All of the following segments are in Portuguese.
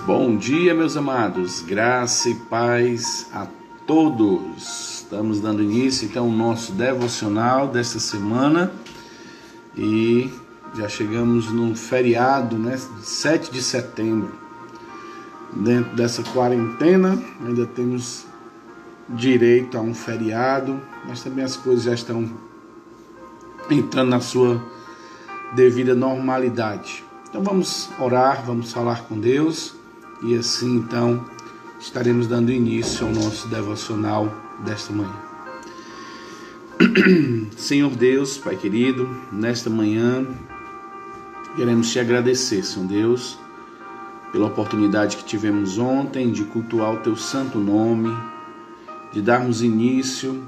Bom dia, meus amados, graça e paz a todos. Estamos dando início então ao nosso devocional desta semana e já chegamos no feriado, 7 de setembro. Dentro dessa quarentena ainda temos direito a um feriado, mas também as coisas já estão entrando na sua devida normalidade. Então vamos orar, vamos falar com Deus. E assim, então, estaremos dando início ao nosso devocional desta manhã. Senhor Deus, Pai querido, nesta manhã, queremos te agradecer, Senhor Deus, pela oportunidade que tivemos ontem de cultuar o Teu santo nome, de darmos início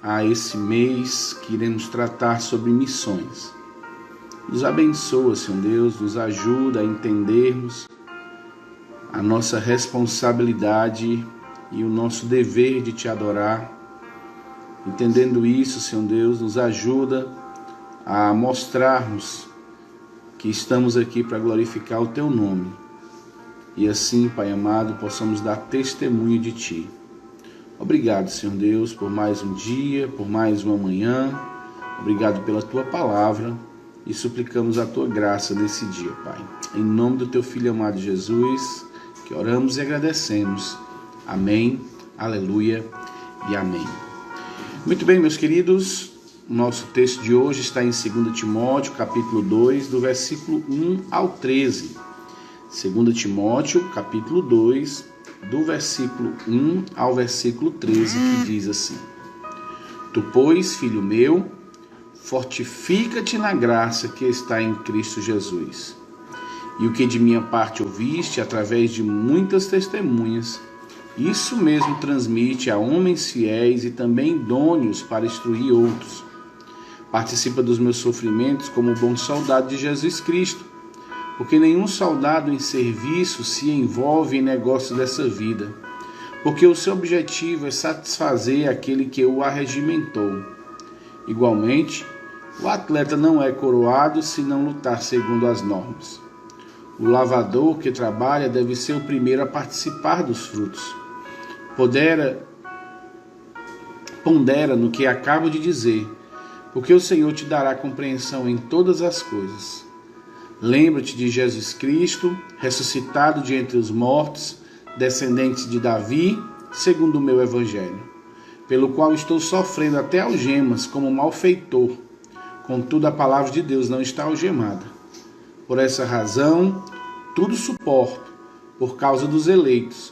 a esse mês que iremos tratar sobre missões. Nos abençoa, Senhor Deus, nos ajuda a entendermos a nossa responsabilidade e o nosso dever de Te adorar. Entendendo isso, Senhor Deus, nos ajuda a mostrarmos que estamos aqui para glorificar o Teu nome. E assim, Pai amado, possamos dar testemunho de Ti. Obrigado, Senhor Deus, por mais um dia, por mais uma manhã. Obrigado pela Tua palavra e suplicamos a Tua graça nesse dia, Pai. Em nome do Teu Filho amado Jesus, que oramos e agradecemos. Amém, aleluia e amém. Muito bem, meus queridos, o nosso texto de hoje está em 2 Timóteo, capítulo 2, do versículo 1 ao 13. 2 Timóteo, capítulo 2, do versículo 1 ao versículo 13, que diz assim: Tu, pois, filho meu, fortifica-te na graça que está em Cristo Jesus. E o que de minha parte ouviste através de muitas testemunhas, isso mesmo transmite a homens fiéis e também idôneos para instruir outros. Participa dos meus sofrimentos como bom soldado de Jesus Cristo, porque nenhum soldado em serviço se envolve em negócios dessa vida, porque o seu objetivo é satisfazer aquele que o arregimentou. Igualmente, o atleta não é coroado se não lutar segundo as normas. O lavrador que trabalha deve ser o primeiro a participar dos frutos. Pondera no que acabo de dizer, porque o Senhor te dará compreensão em todas as coisas. Lembra-te de Jesus Cristo, ressuscitado de entre os mortos, descendente de Davi, segundo o meu evangelho, pelo qual estou sofrendo até algemas como malfeitor. Contudo, a palavra de Deus não está algemada. Por essa razão, tudo suporto, por causa dos eleitos,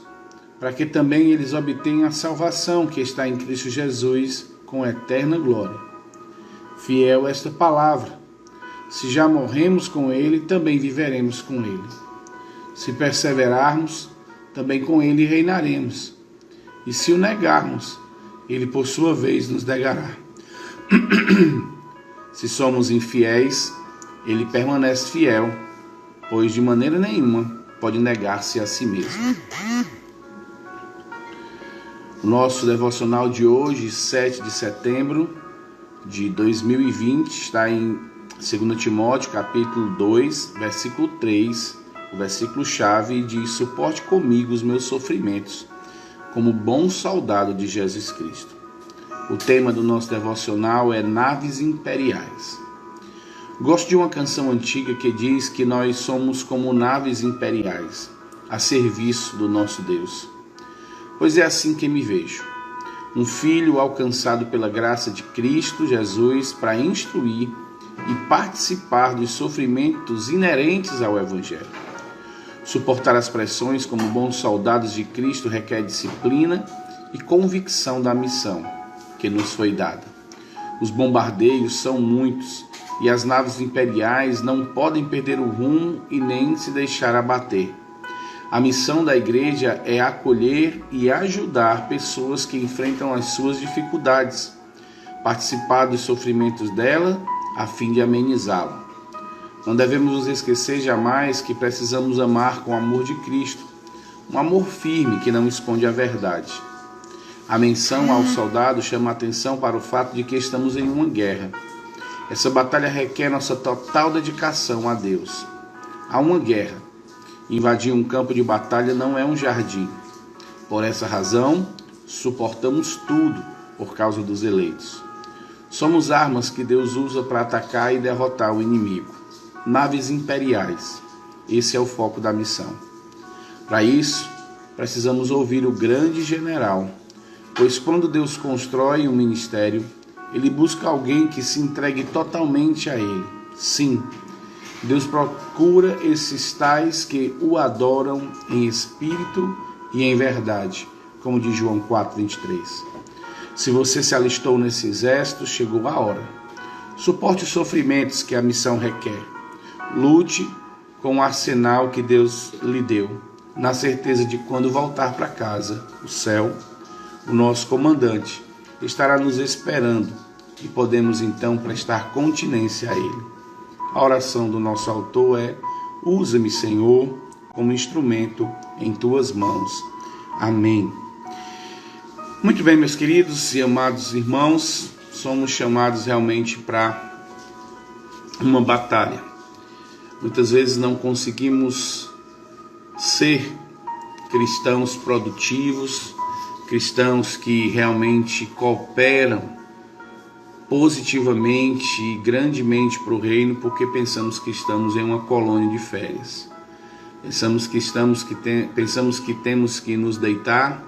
para que também eles obtenham a salvação que está em Cristo Jesus com eterna glória. Fiel esta palavra: se já morremos com Ele, também viveremos com Ele. Se perseverarmos, também com Ele reinaremos. E se o negarmos, Ele por sua vez nos negará. Se somos infiéis, Ele permanece fiel, pois de maneira nenhuma pode negar-se a si mesmo. O nosso devocional de hoje, 7 de setembro de 2020, está em 2 Timóteo, capítulo 2, versículo 3, o versículo-chave diz: Suporte comigo os meus sofrimentos, como bom soldado de Jesus Cristo. O tema do nosso devocional é naves imperiais. Gosto de uma canção antiga que diz que nós somos como naves imperiais, a serviço do nosso Deus. Pois é assim que me vejo, um filho alcançado pela graça de Cristo Jesus para instruir e participar dos sofrimentos inerentes ao Evangelho. Suportar as pressões como bons soldados de Cristo requer disciplina e convicção da missão que nos foi dada. Os bombardeios são muitos, e as naves imperiais não podem perder o rumo e nem se deixar abater. A missão da igreja é acolher e ajudar pessoas que enfrentam as suas dificuldades, participar dos sofrimentos dela a fim de amenizá-lo. Não devemos nos esquecer jamais que precisamos amar com o amor de Cristo, um amor firme que não esconde a verdade. A menção ao soldado chama a atenção para o fato de que estamos em uma guerra. Essa batalha requer nossa total dedicação a Deus. Há uma guerra, Invadir um campo de batalha não é um jardim. Por essa razão, suportamos tudo por causa dos eleitos. Somos armas que Deus usa para atacar e derrotar o inimigo. Naves imperiais. Esse é o foco da missão. Para isso, precisamos ouvir o grande general, pois quando Deus constrói um ministério, Ele busca alguém que se entregue totalmente a Ele. Sim, Deus procura esses tais que o adoram em espírito e em verdade, como diz João 4:23. Se você se alistou nesse exército, chegou a hora. Suporte os sofrimentos que a missão requer. Lute com o arsenal que Deus lhe deu, na certeza de que quando voltar para casa, o céu, o nosso comandante, estará nos esperando e podemos então prestar continência a Ele. A oração do nosso autor é: usa-me, Senhor, como instrumento em tuas mãos. Amém. Muito bem, meus queridos e amados irmãos, somos chamados realmente para uma batalha. Muitas vezes não conseguimos ser cristãos produtivos, cristãos que realmente cooperam positivamente e grandemente para o reino, porque pensamos que estamos em uma colônia de férias. Pensamos que temos que nos deitar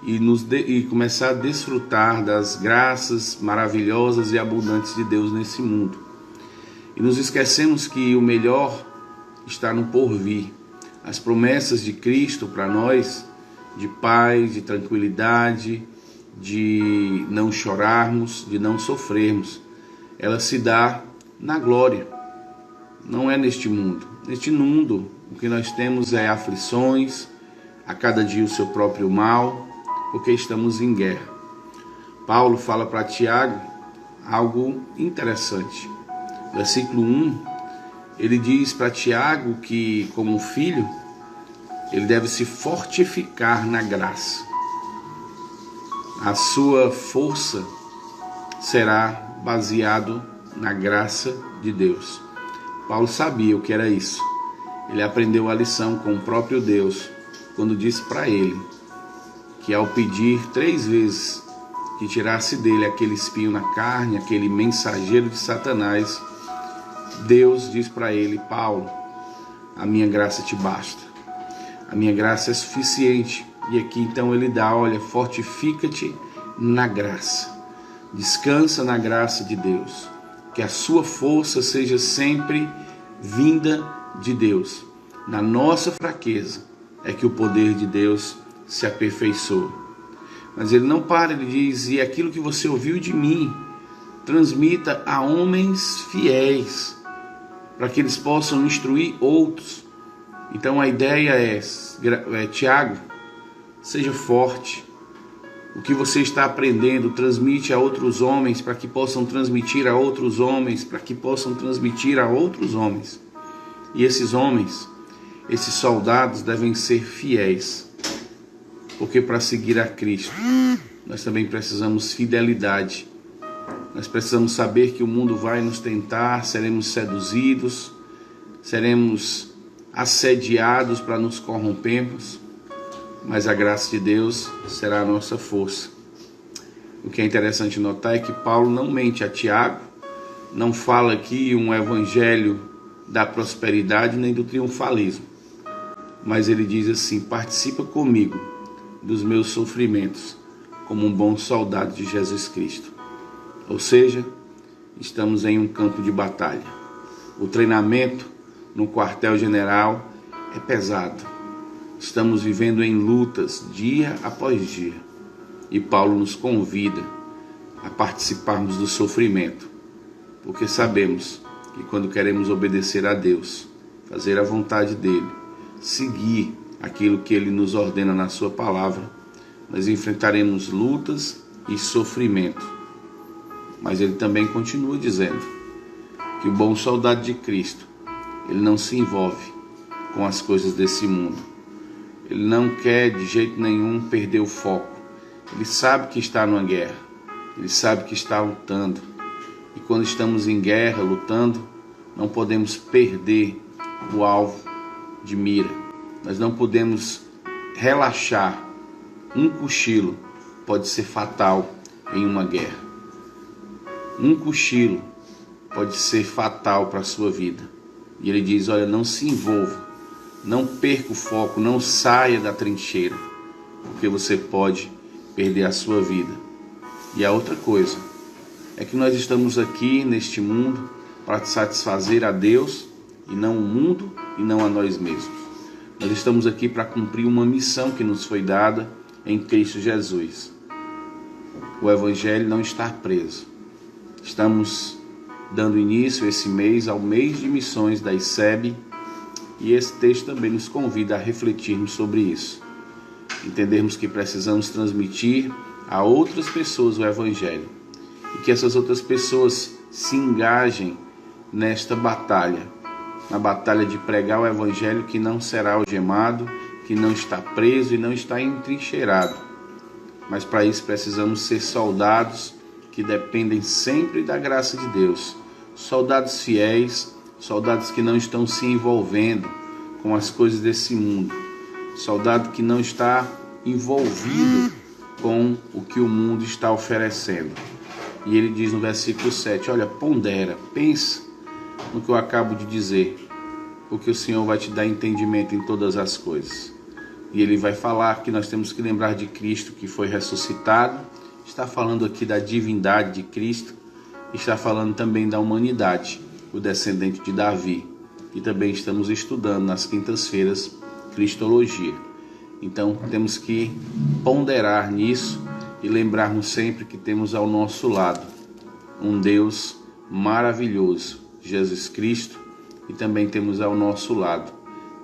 e começar a desfrutar das graças maravilhosas e abundantes de Deus nesse mundo. E nos esquecemos que o melhor está no porvir. As promessas de Cristo para nós, de paz, de tranquilidade, de não chorarmos, de não sofrermos, ela se dá na glória, não é neste mundo. Neste mundo, o que nós temos é aflições, a cada dia o seu próprio mal, porque estamos em guerra. Paulo fala para Tiago algo interessante. Versículo 1, ele diz para Tiago que, como filho, ele deve se fortificar na graça. A sua força será baseado na graça de Deus. Paulo sabia o que era isso. Ele aprendeu a lição com o próprio Deus, quando disse para ele que, ao pedir 3 vezes que tirasse dele aquele espinho na carne, aquele mensageiro de Satanás, Deus diz para ele: Paulo, a minha graça te basta. A minha graça é suficiente. E aqui então ele dá: olha, fortifica-te na graça. Descansa na graça de Deus. Que a sua força seja sempre vinda de Deus. Na nossa fraqueza é que o poder de Deus se aperfeiçoa. Mas ele não para, ele diz: e aquilo que você ouviu de mim, transmita a homens fiéis, para que eles possam instruir outros. Então a ideia é Tiago, seja forte. O que você está aprendendo, transmite a outros homens, para que possam transmitir a outros homens, para que possam transmitir a outros homens. E esses homens, esses soldados devem ser fiéis, porque para seguir a Cristo, nós também precisamos fidelidade. Nós precisamos saber que o mundo vai nos tentar, seremos seduzidos, seremos assediados para nos corrompermos, mas a graça de Deus será a nossa força. O que é interessante notar é que Paulo não mente a Tiago, não fala aqui um evangelho da prosperidade nem do triunfalismo, mas ele diz assim: participa comigo dos meus sofrimentos como um bom soldado de Jesus Cristo. Ou seja, estamos em um campo de batalha. O treinamento no quartel-general é pesado. Estamos vivendo em lutas dia após dia. E Paulo nos convida a participarmos do sofrimento, porque sabemos que quando queremos obedecer a Deus, fazer a vontade dele, seguir aquilo que ele nos ordena na sua palavra, nós enfrentaremos lutas e sofrimento. Mas ele também continua dizendo que o bom soldado de Cristo, ele não se envolve com as coisas desse mundo. Ele não quer de jeito nenhum perder o foco. Ele sabe que está numa guerra. Ele sabe que está lutando. E quando estamos em guerra, lutando, não podemos perder o alvo de mira. Nós não podemos relaxar. Um cochilo pode ser fatal em uma guerra. Um cochilo pode ser fatal para a sua vida. E ele diz, olha, não se envolva, não perca o foco, não saia da trincheira, porque você pode perder a sua vida. E a outra coisa é que nós estamos aqui neste mundo para satisfazer a Deus e não o mundo e não a nós mesmos. Nós estamos aqui para cumprir uma missão que nos foi dada em Cristo Jesus. O Evangelho não está preso. Estamos dando início esse mês ao mês de missões da ICEB, e esse texto também nos convida a refletirmos sobre isso. Entendermos que precisamos transmitir a outras pessoas o Evangelho e que essas outras pessoas se engajem nesta batalha, na batalha de pregar o Evangelho que não será algemado, que não está preso e não está entrincheirado. Mas para isso precisamos ser soldados que dependem sempre da graça de Deus, soldados fiéis, soldados que não estão se envolvendo com as coisas desse mundo, soldado que não está envolvido com o que o mundo está oferecendo. E ele diz no versículo 7, olha, pondera, pensa no que eu acabo de dizer, porque o Senhor vai te dar entendimento em todas as coisas. E ele vai falar que nós temos que lembrar de Cristo que foi ressuscitado, está falando aqui da divindade de Cristo, está falando também da humanidade, o descendente de Davi, e também estamos estudando nas quintas-feiras Cristologia. Então temos que ponderar nisso e lembrarmos sempre que temos ao nosso lado um Deus maravilhoso, Jesus Cristo, e também temos ao nosso lado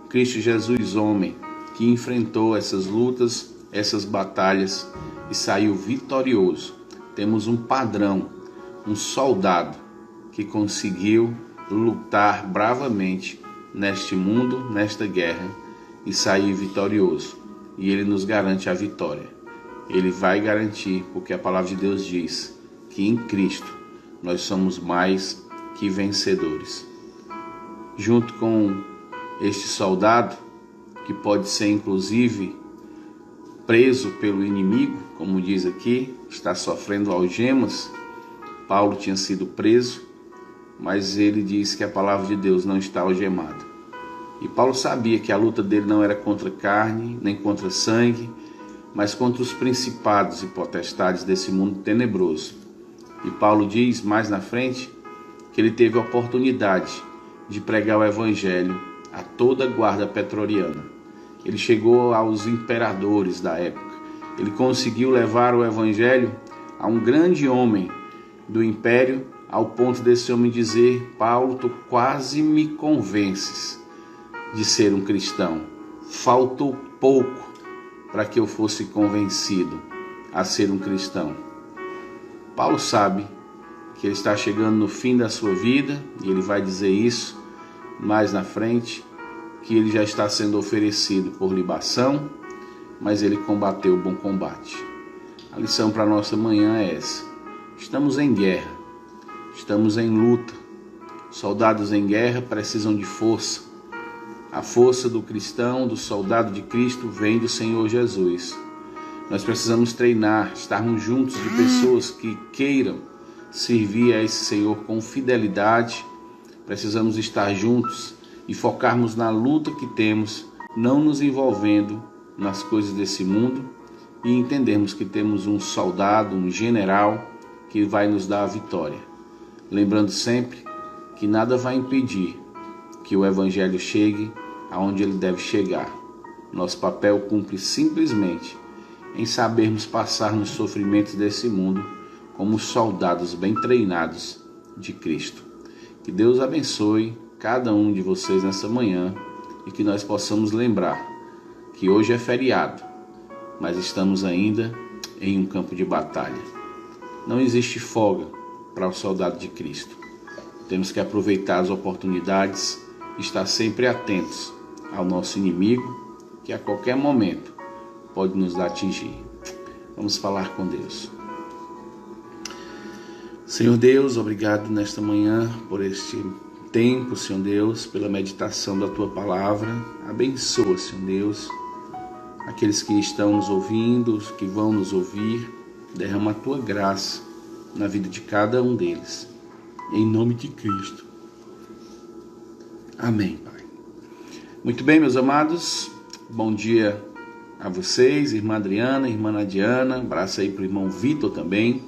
Cristo Jesus, homem, que enfrentou essas lutas, essas batalhas e saiu vitorioso. Temos um padrão, um soldado que conseguiu lutar bravamente neste mundo, nesta guerra, e sair vitorioso. E ele nos garante a vitória. Ele vai garantir, porque a palavra de Deus diz que em Cristo nós somos mais que vencedores. Junto com este soldado, que pode ser inclusive preso pelo inimigo, como diz aqui, está sofrendo algemas. Paulo tinha sido preso, mas ele diz que a palavra de Deus não está algemada. E Paulo sabia que a luta dele não era contra carne, nem contra sangue, mas contra os principados e potestades desse mundo tenebroso. E Paulo diz mais na frente que ele teve a oportunidade de pregar o Evangelho a toda a guarda pretoriana. Ele chegou aos imperadores da época. Ele conseguiu levar o Evangelho a um grande homem do império, ao ponto desse homem dizer: Paulo, tu quase me convences de ser um cristão. Faltou pouco para que eu fosse convencido a ser um cristão. Paulo sabe que ele está chegando no fim da sua vida, e ele vai dizer isso mais na frente, que ele já está sendo oferecido por libação, mas ele combateu o bom combate. A lição para a nossa manhã é essa: estamos em guerra, estamos em luta. Soldados em guerra precisam de força. A força do cristão, do soldado de Cristo, vem do Senhor Jesus. Nós precisamos treinar, estarmos juntos de pessoas que queiram servir a esse Senhor com fidelidade. Precisamos estar juntos e focarmos na luta que temos, não nos envolvendo nas coisas desse mundo, e entendermos que temos um soldado, um general, que vai nos dar a vitória. Lembrando sempre que nada vai impedir que o Evangelho chegue aonde ele deve chegar. Nosso papel cumpre simplesmente em sabermos passar nos sofrimentos desse mundo como soldados bem treinados de Cristo. Que Deus abençoe cada um de vocês nessa manhã e que nós possamos lembrar que hoje é feriado, mas estamos ainda em um campo de batalha. Não existe folga para o soldado de Cristo. Temos que aproveitar as oportunidades e estar sempre atentos ao nosso inimigo, que a qualquer momento pode nos atingir. Vamos falar com Deus. Senhor Deus, obrigado nesta manhã por este tempo, Senhor Deus, pela meditação da Tua Palavra. Abençoa, Senhor Deus, aqueles que estão nos ouvindo, os que vão nos ouvir. Derrama a Tua graça na vida de cada um deles. Em nome de Cristo. Amém, Pai. Muito bem, meus amados. Bom dia a vocês, irmã Adriana, irmã Nadiana. Abraço aí para o irmão Vitor também.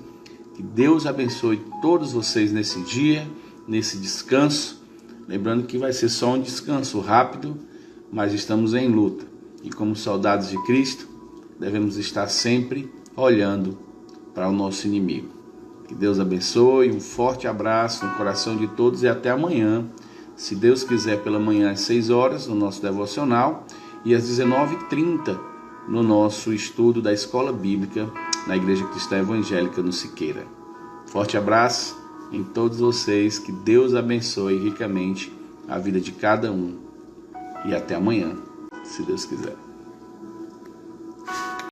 Que Deus abençoe todos vocês nesse dia, nesse descanso. Lembrando que vai ser só um descanso rápido, mas estamos em luta. E como soldados de Cristo, devemos estar sempre olhando para o nosso inimigo. Que Deus abençoe, um forte abraço no coração de todos e até amanhã. Se Deus quiser, pela manhã às 6 horas, no nosso devocional, e às 19h30, no nosso estudo da Escola Bíblica, na Igreja Cristã Evangélica no Siqueira. Forte abraço em todos vocês, que Deus abençoe ricamente a vida de cada um. E até amanhã, se Deus quiser.